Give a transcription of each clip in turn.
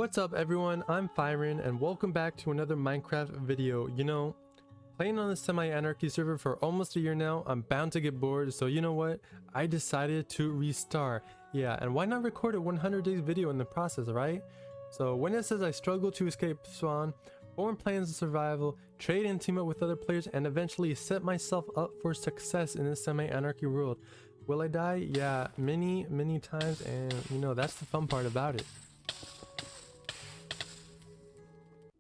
What's up everyone, I'm ImFyrenn and welcome back to another Minecraft video. Playing on the Semi-Anarchy server for almost a year now, I'm bound to get bored, so you know what? I decided to restart. Yeah, and why not record a 100 days video in the process, right? So when it says I struggle to escape spawn, form plans of survival, trade and team up with other players, and eventually set myself up for success in this Semi-Anarchy world. Will I die? Yeah, many times, and that's the fun part about it.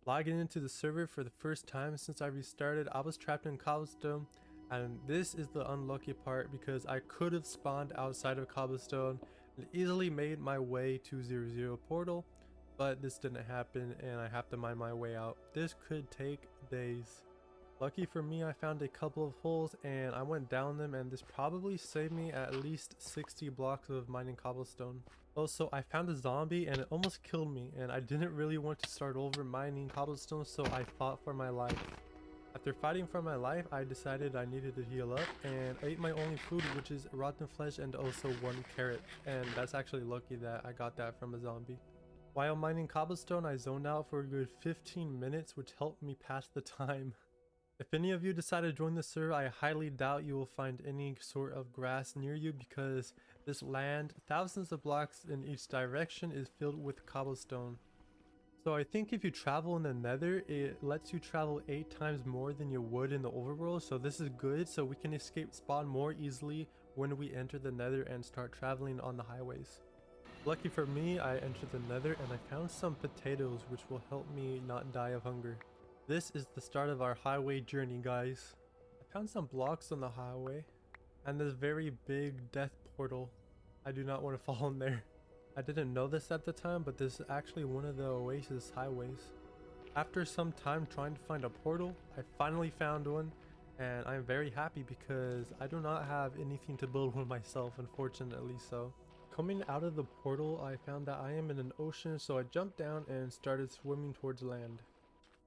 Logging into the server for the first time since I restarted, I was trapped in cobblestone, and this is the unlucky part because I could have spawned outside of cobblestone and easily made my way to 0-0 portal, but this didn't happen and I have to mine my way out. This could take days. Lucky for me, I found a couple of holes and I went down them, and this probably saved me at least 60 blocks of mining cobblestone. Also, I found a zombie and it almost killed me, and I didn't really want to start over mining cobblestone, so I fought for my life. After fighting for my life, I decided I needed to heal up and ate my only food, which is rotten flesh and also 1 carrot, and that's actually lucky that I got that from a zombie. While mining cobblestone, I zoned out for a good 15 minutes, which helped me pass the time. If any of you decide to join the server, I highly doubt you will find any sort of grass near you because this land, thousands of blocks in each direction, is filled with cobblestone. So I think if you travel in the nether, it lets you travel 8 times more than you would in the overworld, so this is good so we can escape spawn more easily when we enter the nether and start traveling on the highways. Lucky for me, I entered the nether and I found some potatoes which will help me not die of hunger. This is the start of our highway journey, guys. I found some blocks on the highway and this very big death portal. I do not want to fall in there. I didn't know this at the time, but this is actually one of the oasis highways. After some time trying to find a portal, I finally found one, and I'm very happy because I do not have anything to build one myself, unfortunately. So coming out of the portal, I found that I am in an ocean, so I jumped down and started swimming towards land.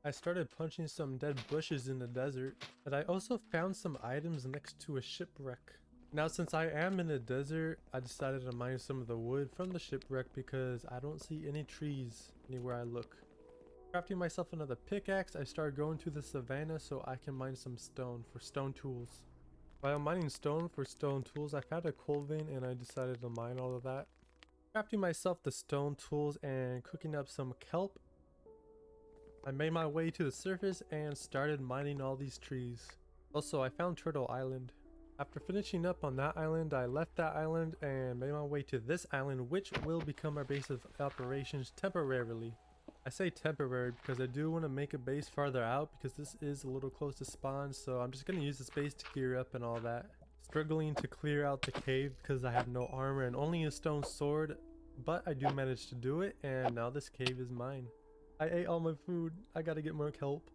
I started punching some dead bushes in the desert, but I also found some items next to a shipwreck. Now since I am in the desert, I decided to mine some of the wood from the shipwreck because I don't see any trees anywhere I look. Crafting myself another pickaxe, I started going to the savannah so I can mine some stone for stone tools. While mining stone for stone tools, I found a coal vein and I decided to mine all of that. Crafting myself the stone tools and cooking up some kelp, I made my way to the surface and started mining all these trees. Also, I found Turtle Island. After finishing up on that island, I left that island and made my way to this island, which will become our base of operations temporarily. I say temporary because I do want to make a base farther out because this is a little close to spawn, so I'm just going to use this base to gear up and all that. Struggling to clear out the cave because I have no armor and only a stone sword, but I do manage to do it, and now this cave is mine. I ate all my food. I gotta get more kelp.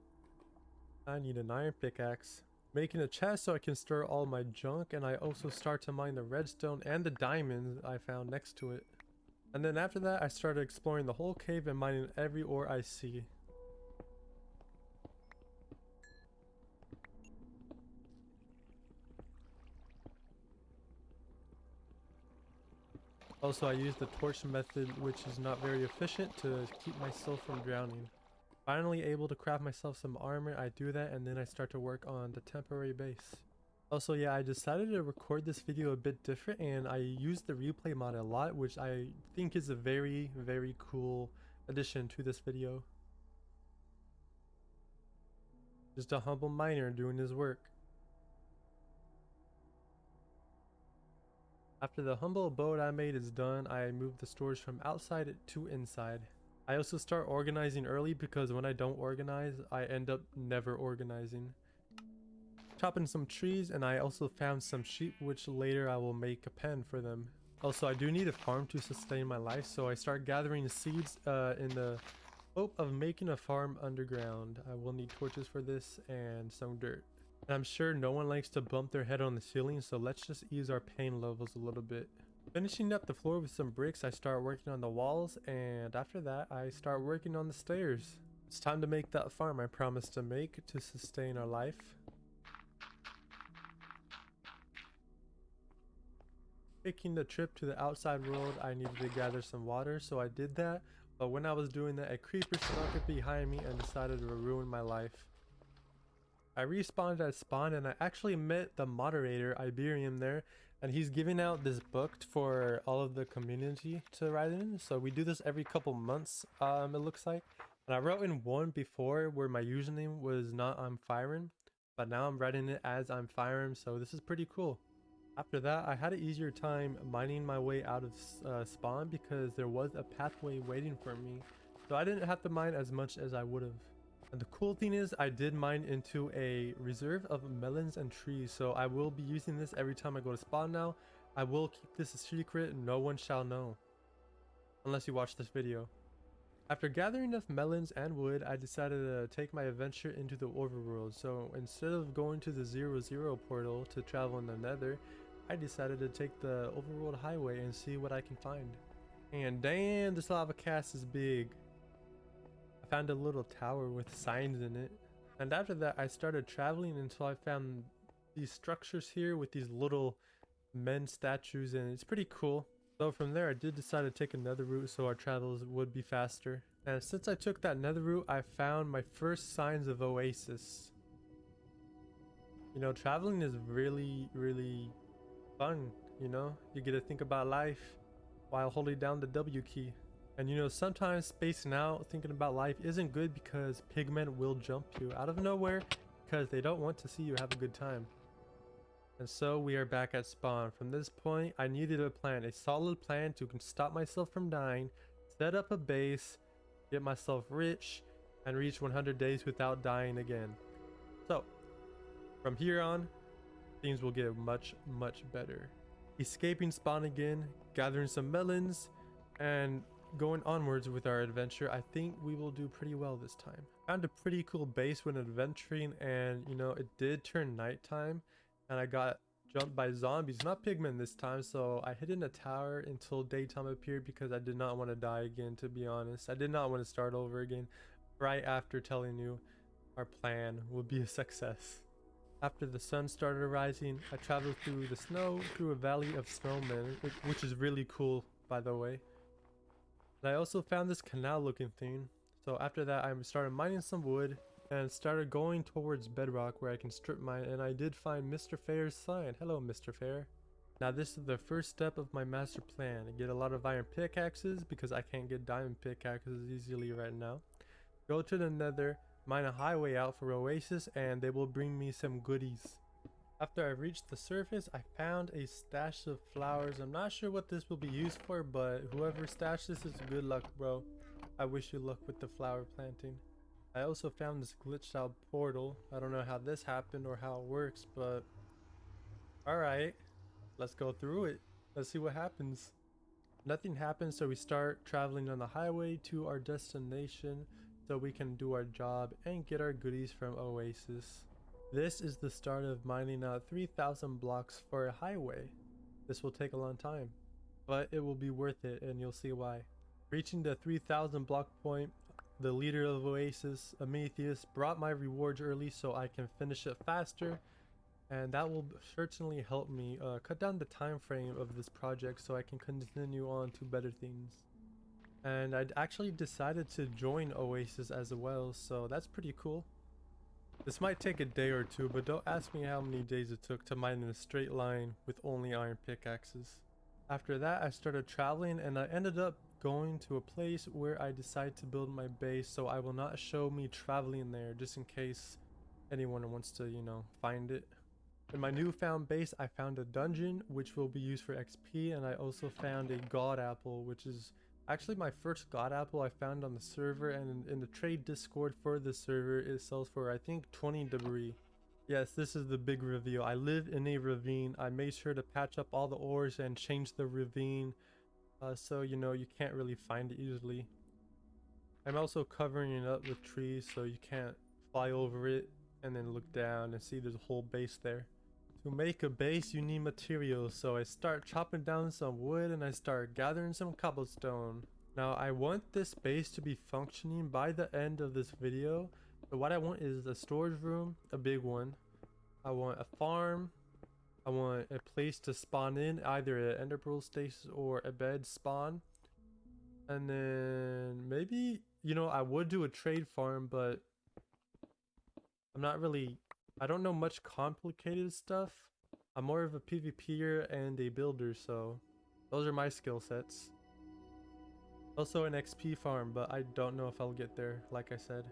I need an iron pickaxe. Making a chest so I can store all my junk, and I also start to mine the redstone and the diamonds I found next to it. And then after that, I started exploring the whole cave and mining every ore I see. Also, I used the torch method, which is not very efficient, to keep myself from drowning. Finally able to craft myself some armor, I do that and then I start to work on the temporary base. Also, yeah, I decided to record this video a bit different and I used the replay mod a lot, which I think is a very cool addition to this video. Just a humble miner doing his work. After the humble abode I made is done, I move the storage from outside to inside. I also start organizing early because when I don't organize, I end up never organizing. Chopping some trees, and I also found some sheep, which later I will make a pen for them. Also, I do need a farm to sustain my life, so I start gathering seeds in the hope of making a farm underground. I will need torches for this and some dirt. And I'm sure no one likes to bump their head on the ceiling, so let's just ease our pain levels a little bit. Finishing up the floor with some bricks, I start working on the walls, and after that I start working on the stairs. It's time to make that farm I promised to make to sustain our life. Taking the trip to the outside world, I needed to gather some water, so I did that. But when I was doing that, a creeper snuck up behind me and decided to ruin my life. I respawned at spawn and I actually met the moderator, Iberium, there, and he's giving out this book for all of the community to write in. So we do this every couple months, it looks like. And I wrote in one before where my username was not ImFyrenn, but now I'm writing it as ImFyrenn, so this is pretty cool. After that, I had an easier time mining my way out of spawn because there was a pathway waiting for me. So I didn't have to mine as much as I would have. And the cool thing is I did mine into a reserve of melons and trees, so I will be using this every time I go to spawn now. I will keep this a secret, no one shall know. Unless you watch this video. After gathering enough melons and wood, I decided to take my adventure into the overworld. So instead of going to the 0-0 portal to travel in the nether, I decided to take the overworld highway and see what I can find. And damn, this lava cast is big. Found a little tower with signs in it, and after that I started traveling until I found these structures here with these little men statues, and it's pretty cool. So from there I did decide to take another route so our travels would be faster, and since I took that nether route I found my first signs of oasis. You know, traveling is really fun. You know, you get to think about life while holding down the W key. And you know, sometimes spacing out, thinking about life isn't good because pigmen will jump you out of nowhere because they don't want to see you have a good time. And so we are back at spawn. From this point, I needed a plan, a solid plan to stop myself from dying, set up a base, get myself rich, and reach 100 days without dying again. So, from here on, things will get much better. Escaping spawn again, gathering some melons, and going onwards with our adventure. I think we will do pretty well this time. Found a pretty cool base when adventuring, and you know, it did turn nighttime and I got jumped by zombies, not pigmen this time, so I hid in a tower until daytime appeared because I did not want to die again, to be honest. I did not want to start over again right after telling you our plan would be a success. After the sun started rising, I traveled through the snow, through a valley of snowmen, which is really cool, by the way. And I also found this canal looking thing. So after that I started mining some wood and started going towards bedrock where I can strip mine, and I did find Mr. Fair's sign. Hello Mr. Fair. Now this is the first step of my master plan. I get a lot of iron pickaxes because I can't get diamond pickaxes easily right now. Go to the nether, mine a highway out for Oasis, and they will bring me some goodies. After I reached the surface, I found a stash of flowers. I'm not sure what this will be used for, but whoever stashed this is good luck, bro. I wish you luck with the flower planting. I also found this glitched out portal. I don't know how this happened or how it works, but alright, let's go through it. Let's see what happens. Nothing happens, so we start traveling on the highway to our destination so we can do our job and get our goodies from Oasis. This is the start of mining out 3,000 blocks for a highway. This will take a long time, but it will be worth it, and you'll see why. Reaching the 3,000 block point, the leader of Oasis, Amethyst, brought my rewards early so I can finish it faster, and that will certainly help me cut down the time frame of this project so I can continue on to better things. And I actually decided to join Oasis as well, so that's pretty cool. This might take a day or two, but don't ask me how many days it took to mine in a straight line with only iron pickaxes. After that, I started traveling and I ended up going to a place where I decided to build my base, so I will not show me traveling there just in case anyone wants to, you know, find it. In my newfound base, I found a dungeon which will be used for XP, and I also found a god apple, which is actually my first god apple I found on the server, and in the trade discord for the server it sells for I think 20 debris. Yes, this is the big reveal. I live in a ravine. I made sure to patch up all the ores and change the ravine so you know you can't really find it easily. I'm also covering it up with trees so you can't fly over it and then look down and see there's a whole base there. To make a base you need materials, so I start chopping down some wood and I start gathering some cobblestone. Now I want this base to be functioning by the end of this video. So what I want is a storage room, a big one. I want a farm. I want a place to spawn in, either an ender pearl station or a bed spawn. And then maybe, you know, I would do a trade farm, but I'm not really, I don't know much complicated stuff. I'm more of a PvPer and a builder, so those are my skill sets. Also an XP farm, but I don't know if I'll get there, like I said.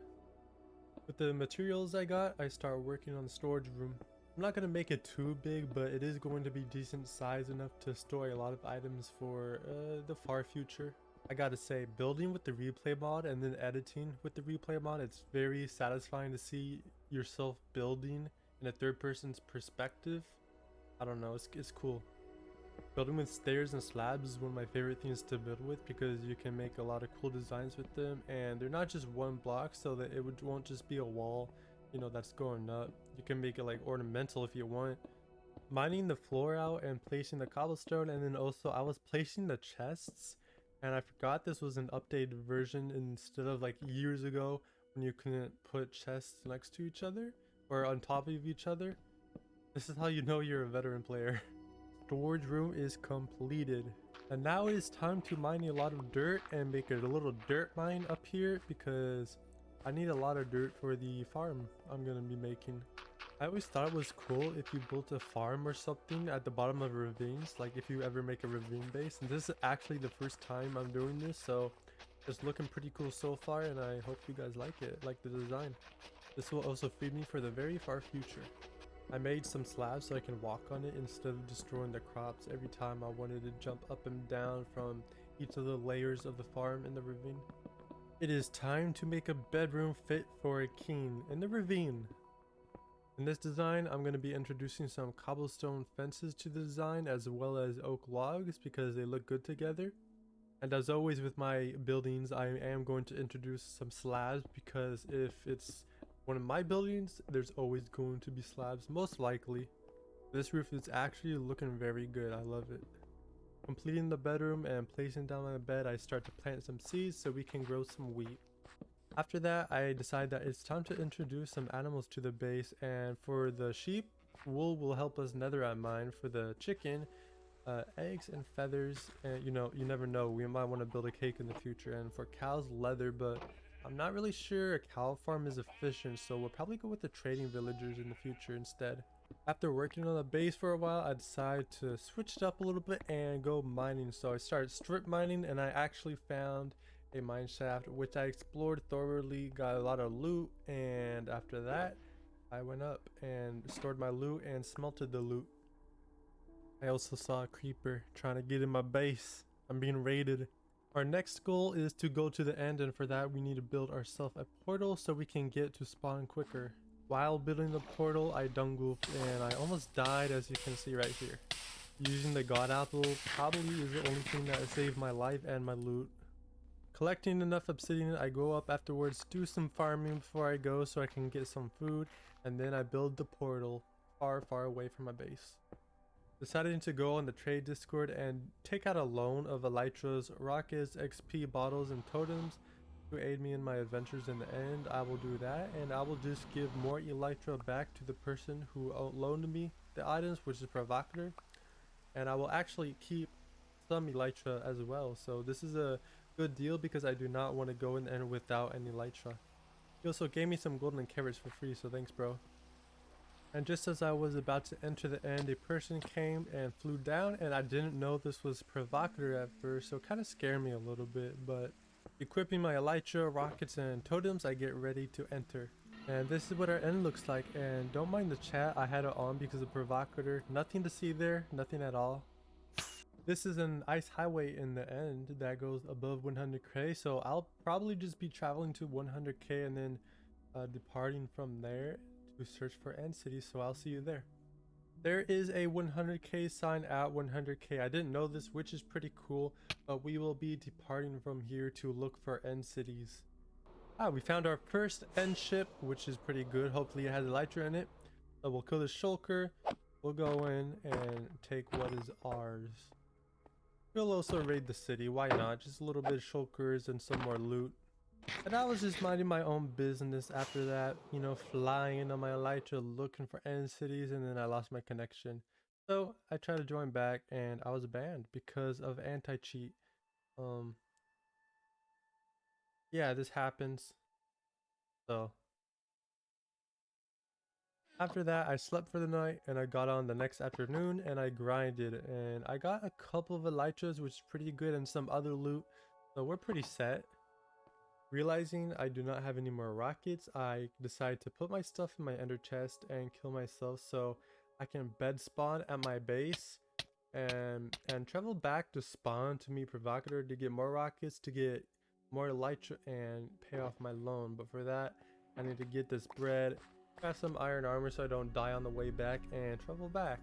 With the materials I got, I start working on the storage room. I'm not going to make it too big, but it is going to be decent size enough to store a lot of items for the far future. I gotta say, building with the replay mod and then editing with the replay mod, it's very satisfying to see yourself building in a third person's perspective. I don't know, it's cool. Building with stairs and slabs is one of my favorite things to build with because you can make a lot of cool designs with them, and they're not just one block, so that it won't just be a wall, you know, that's going up. You can make it like ornamental if you want. Mining the floor out and placing the cobblestone, and then also I was placing the chests, and I forgot this was an updated version instead of like years ago when you couldn't put chests next to each other or on top of each other. This is how you know you're a veteran player. Storage room is completed, and now it is time to mine a lot of dirt and make a little dirt mine up here because I need a lot of dirt for the farm I'm gonna be making. I always thought it was cool if you built a farm or something at the bottom of ravines, like if you ever make a ravine base, and this is actually the first time I'm doing this, so it's looking pretty cool so far, and I hope you guys like it, like the design. This will also feed me for the very far future. I made some slabs so I can walk on it instead of destroying the crops every time I wanted to jump up and down from each of the layers of the farm in the ravine. It is time to make a bedroom fit for a king in the ravine. In this design, I'm going to be introducing some cobblestone fences to the design as well as oak logs because they look good together. And as always with my buildings, I am going to introduce some slabs because if it's one of my buildings, there's always going to be slabs, most likely. This roof is actually looking very good. I love it. Completing the bedroom and placing down my bed, I start to plant some seeds so we can grow some wheat. After that, I decide that it's time to introduce some animals to the base, and for the sheep, wool will help us netherite mine. For the chicken, eggs and feathers, and you know, you never know, we might want to build a cake in the future. And for cows, leather, but I'm not really sure a cow farm is efficient, so we'll probably go with the trading villagers in the future instead. After working on the base for a while, I decided to switch it up a little bit and go mining. So I started strip mining, and I actually found a mine shaft which I explored thoroughly, got a lot of loot, and after that I went up and stored my loot and smelted the loot. I also saw a creeper trying to get in my base. I'm being raided. Our next goal is to go to the end, and for that we need to build ourselves a portal so we can get to spawn quicker. While building the portal, I dung goofed and I almost died, as you can see right here. Using the god apple probably is the only thing that saved my life and my loot. Collecting enough obsidian, I go up afterwards, do some farming before I go so I can get some food, and then I build the portal far away from my base. Deciding to go on the trade discord and take out a loan of elytras, rockets, XP bottles, and totems to aid me in my adventures in the end. I will do that, and I will just give more elytra back to the person who loaned me the items, which is provocator, and I will actually keep some elytra as well. So this is a good deal because I do not want to go in the end without any elytra. He also gave me some golden carrots for free, so thanks, bro. And just as I was about to enter the end, a person came and flew down, and I didn't know this was provocator at first, so it kind of scared me a little bit. But equipping my elytra, rockets, and totems, I get ready to enter. And this is what our end looks like. And don't mind the chat, I had it on because of provocator. Nothing to see there, nothing at all. This is an ice highway in the end that goes above 100k, so I'll probably just be traveling to 100k and then departing from there to search for end cities, so I'll see you there. There is a 100k sign at 100k. I didn't know this, which is pretty cool, but we will be departing from here to look for end cities. We found our first end ship, which is pretty good. Hopefully it has elytra in it. So we'll kill the shulker, we'll go in and take what is ours. We'll also raid the city, why not? Just a little bit of shulkers and some more loot. And I was just minding my own business after that, you know, flying on my elytra looking for end cities, and then I lost my connection. So I tried to join back and I was banned because of anti-cheat. yeah, this happens. So after that, I slept for the night and I got on the next afternoon and I grinded and I got a couple of elytras, which is pretty good, and some other loot. So we're pretty set. Realizing I do not have any more rockets, I decided to put my stuff in my ender chest and kill myself so I can bed spawn at my base and travel back to spawn to meet Provocator to get more rockets, to get more elytra and pay off my loan. But for that, I need to get this bread, craft some iron armor so I don't die on the way back, and travel back.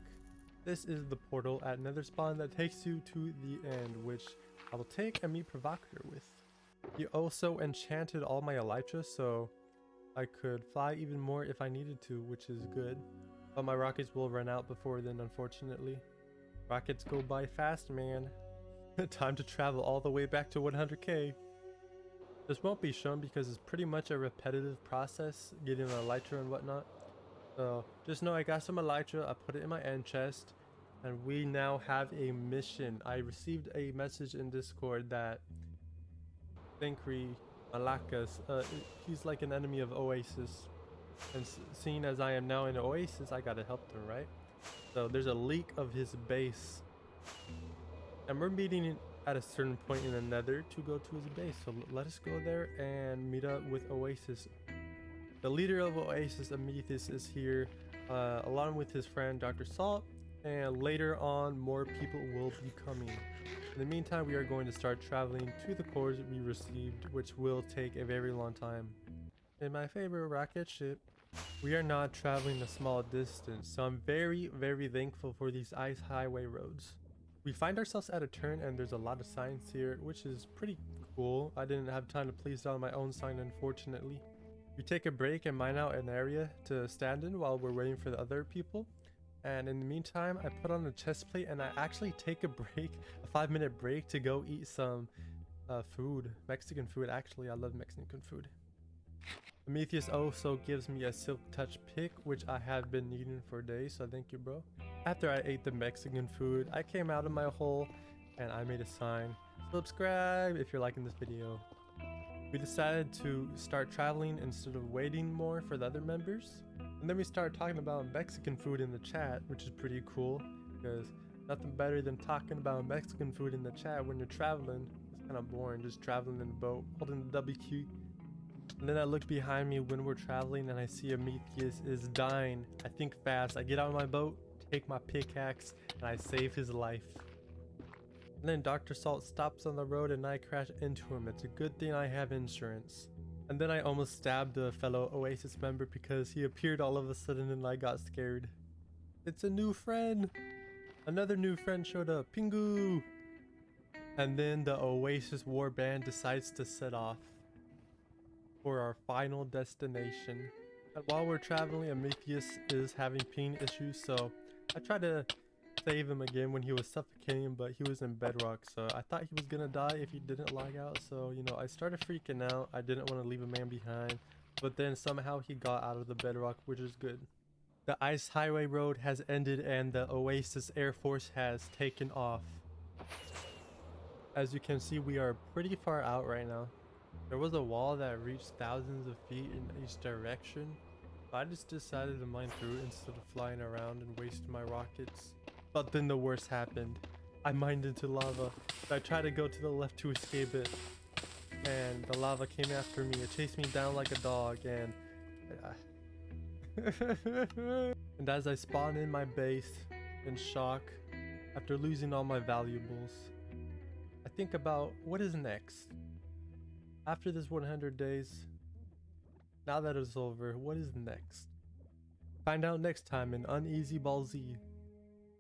This is the portal at Nether spawn that takes you to the end, which I will take and meet Provocator with. He also enchanted all my elytra so I could fly even more if I needed to, which is good. But my rockets will run out before then, unfortunately. Rockets go by fast, man. Time to travel all the way back to 100k. This won't be shown because it's pretty much a repetitive process getting an elytra and whatnot. So just know I got some elytra, I put it in my end chest, and we now have a mission. I received a message in Discord that Thinkry Malakas, he's like an enemy of Oasis. And seeing as I am now in Oasis, I gotta help them, right? So there's a leak of his base. And we're meeting at a certain point in the nether to go to his base. So let us go there and meet up with Oasis. The leader of Oasis, Amethyst, is here along with his friend Dr. Salt. And later on, more people will be coming. In the meantime, we are going to start traveling to the cores we received, which will take a very long time. In my favorite rocket ship, we are not traveling a small distance, so I'm very, very thankful for these ice highway roads. We find ourselves at a turn and there's a lot of signs here, which is pretty cool. I didn't have time to place down my own sign, unfortunately. We take a break and mine out an area to stand in while we're waiting for the other people. And in the meantime, I put on a chest plate and I actually take a break, a 5-minute break to go eat some food. Mexican food, actually. I love Mexican food. Prometheus also gives me a silk touch pick, which I have been needing for days, so thank you, bro. After I ate the Mexican food, I came out of my hole and I made a sign. Subscribe if you're liking this video. We decided to start traveling instead of waiting more for the other members. And then we started talking about Mexican food in the chat, which is pretty cool because nothing better than talking about Mexican food in the chat when you're traveling. It's kind of boring just traveling in a boat, holding the W key. And then I look behind me when we're traveling and I see Amethyst is dying. I think fast. I get out of my boat, take my pickaxe, and I save his life. And then Dr. Salt stops on the road and I crash into him. It's a good thing I have insurance. And then I almost stabbed a fellow Oasis member because he appeared all of a sudden and I got scared. It's a new friend! Another new friend showed up. Pingu! And then the Oasis warband decides to set off for our final destination. And while we're traveling, Amethyst is having ping issues, so I tried to save him again when he was suffocating, but he was in bedrock, so I thought he was gonna die if he didn't lag out. So, you know, I started freaking out. I didn't want to leave a man behind, but then somehow he got out of the bedrock, which is good. The ice highway road has ended and the Oasis Air Force has taken off. As you can see, we are pretty far out right now. There was a wall that reached thousands of feet in each direction, but I just decided to mine through it instead of flying around and wasting my rockets. But then the worst happened. I mined into lava. I tried to go to the left to escape it, and the lava came after me. It chased me down like a dog, and and as I spawn in my base in shock after losing all my valuables, I think about what is next. After this 100 days, now that it's over, what is next? Find out next time in Uneasy Ball Z.